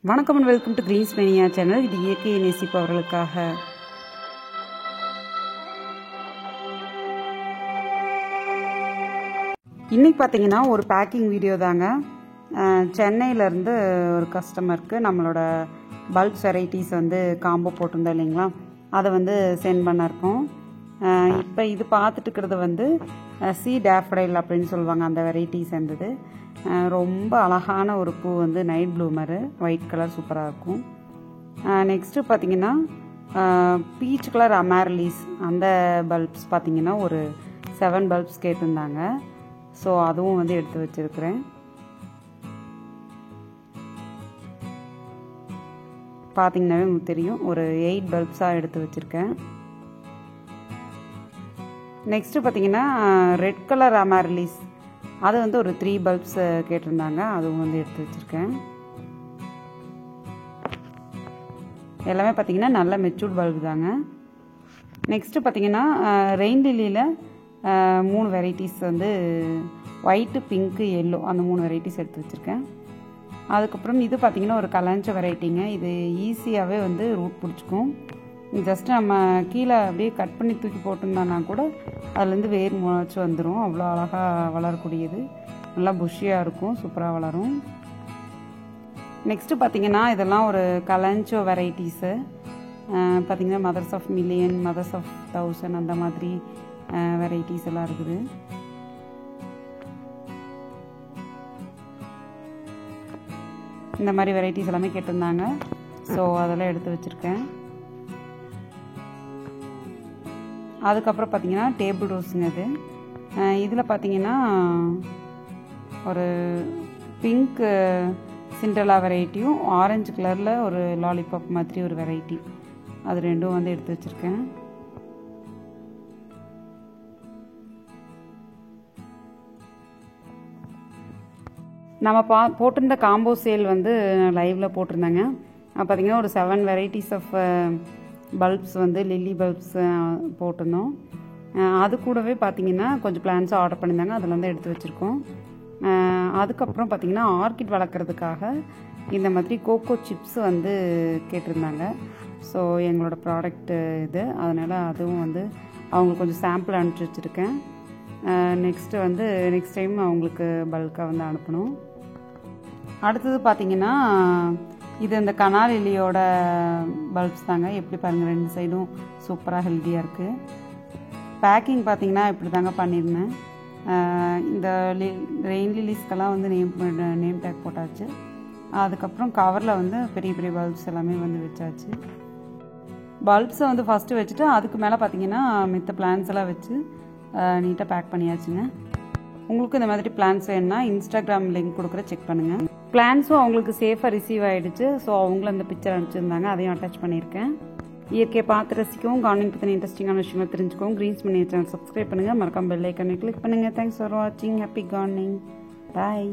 வணக்கம் and welcome to greens mania channel. இது இயற்கையை நேசிப்பவர்களுக்காக. இன்னைக்கு பார்த்தீங்கன்னா ஒரு பேக்கிங் வீடியோ தாங்க. சென்னையிலேருந்து ஒரு கஸ்டமருக்கு நம்மளோட பல்ப்ஸ் வெரைட்டிஸ் காம்போ போட்டிருந்தோம் இல்லைங்களா, அதை சென்ட் பண்ணிருக்கோம். இப்போ இது பார்த்துட்டு இருக்கிறது சி டேஃபடைல் அப்படின்னு சொல்லுவாங்க. அந்த வெரைட்டிஸ் இருந்தது. ரொம்ப அழகான ஒரு பூ நைட் ப்ளூமரு, ஒயிட் கலர் சூப்பராக இருக்கும். நெக்ஸ்ட்டு பார்த்தீங்கன்னா பீச் கலர் அமேரலிஸ், அந்த பல்ப்ஸ் பார்த்தீங்கன்னா ஒரு 7 பல்ப்ஸ் கேட்டிருந்தாங்க. ஸோ அதுவும் எடுத்து வச்சுருக்கிறேன். பார்த்தீங்கன்னாவே உங்களுக்கு தெரியும், ஒரு 8 பல்ப்ஸாக எடுத்து வச்சுருக்கேன். நெக்ஸ்ட்டு பார்த்தீங்கன்னா ரெட் கலர் அமேரலிஸ், அது ஒரு 3 பல்ப்ஸ் கேட்டிருந்தாங்க. அதுவும் எடுத்து வச்சுருக்கேன். எல்லாமே பார்த்தீங்கன்னா நல்ல மெச்சூர்ட் பல்ப் தாங்க. நெக்ஸ்ட்டு பார்த்தீங்கன்னா ரெயின் லில்லியில் 3 வெரைட்டிஸ் ஒயிட்டு, பிங்க்கு, எல்லோ, அந்த 3 வெரைட்டிஸ் எடுத்து வச்சுருக்கேன். அதுக்கப்புறம் இது பார்த்தீங்கன்னா ஒரு கலஞ்ச வெரைட்டிங்க. இது ஈஸியாகவே ரூட் பிடிச்சிக்கும். ஜஸ்ட்டு நம்ம கீழே அப்படியே கட் பண்ணி தூக்கி போட்டிருந்தோன்னா கூட அதுலேருந்து வேர் முளைச்சி வந்துடும். அவ்வளோ அழகாக வளரக்கூடியது, நல்லா புஷ்ஷியாக இருக்கும், சூப்பராக வளரும். நெக்ஸ்ட்டு பார்த்திங்கன்னா இதெல்லாம் ஒரு கலஞ்சோ வெரைட்டிஸு. பார்த்திங்கன்னா mothers of million, mothers of 1000, அந்த மாதிரி வெரைட்டிஸ் எல்லாம் இருக்குது. இந்த மாதிரி வெரைட்டிஸ் எல்லாமே கேட்டிருந்தாங்க. ஸோ அதெல்லாம் எடுத்து வச்சுருக்கேன். அதுக்கப்புறம் பார்த்தீங்கன்னா டேபிள் ரோஸுங்க. அது இதில் பார்த்தீங்கன்னா ஒரு பிங்க் சிண்ட்ரெல்லா வெரைட்டியும், ஆரஞ்சு கலரில் ஒரு லாலிபாப் மாதிரி ஒரு வெரைட்டி, அது ரெண்டும் எடுத்து வச்சுருக்கேன். நம்ம போட்டிருந்த காம்போ சேல் லைவில் போட்டிருந்தாங்க. பார்த்திங்கன்னா ஒரு 7 varieties of bulbs lily bulbs போட்டிருந்தோம். அது கூடவே பார்த்திங்கன்னா கொஞ்சம் பிளான்ஸும் ஆர்டர் பண்ணியிருந்தாங்க. அதில் எடுத்து வச்சுருக்கோம். அதுக்கப்புறம் பார்த்திங்கன்னா ஆர்கிட் வளர்க்குறதுக்காக இந்த மாதிரி கோகோ சிப்ஸ் கேட்டிருந்தாங்க. ஸோ எங்களோட ப்ராடக்ட்டு இது, அதனால் அதுவும் அவங்களுக்கு கொஞ்சம் சாம்பிள் அனுப்பிச்சி வச்சுருக்கேன். நெக்ஸ்ட்டு நெக்ஸ்ட் டைம் அவங்களுக்கு பல்காக அனுப்பணும். அடுத்தது பார்த்திங்கன்னா இது இந்த கனால் லில்லியோட பல்ப்ஸ் தாங்க. எப்படி பாருங்கள், 2 சைடும் சூப்பராக ஹெல்த்தியாக இருக்குது. பேக்கிங் பார்த்திங்கன்னா இப்படி தாங்க பண்ணியிருந்தேன். இந்த ரெயின் லில்லிஸ்க்கெல்லாம் நேம் டேக் போட்டாச்சு. அதுக்கப்புறம் கவரில் பெரிய பெரிய பல்ப்ஸ் எல்லாமே வச்சாச்சு. பல்ப்ஸை ஃபஸ்ட்டு வச்சுட்டு அதுக்கு மேலே பார்த்திங்கன்னா மித்த பிளான்ஸ் எல்லாம் வச்சு நீட்டாக பேக் பண்ணியாச்சுங்க. உங்களுக்கு இந்த மாதிரி பிளான்ஸ் வேணுன்னா இன்ஸ்டாகிராம் லிங்க் கொடுக்குற செக் பண்ணுங்கள். பிளான்ஸும் அவங்களுக்கு சேஃபாக ரிசீவ் ஆகிடுச்சு. ஸோ அவங்களும் அந்த பிக்சர் அனுப்பிச்சிருந்தாங்க, அதையும் அட்டாச் பண்ணியிருக்கேன். இயற்கையை பார்த்து ரசிக்கவும், கார்டனிங் பற்றின இன்ட்ரெஸ்டிங்கான விஷயங்களை தெரிஞ்சுக்கவும் கிரீன்ஸ் மேனியா சேனல் சப்ஸ்கிரைப் பண்ணுங்கள். மறக்காம பெல் ஐக்கனை கிளிக் பண்ணுங்கள். தேங்க்ஸ் ஃபார் வாட்சிங். Happy gardening. பாய்.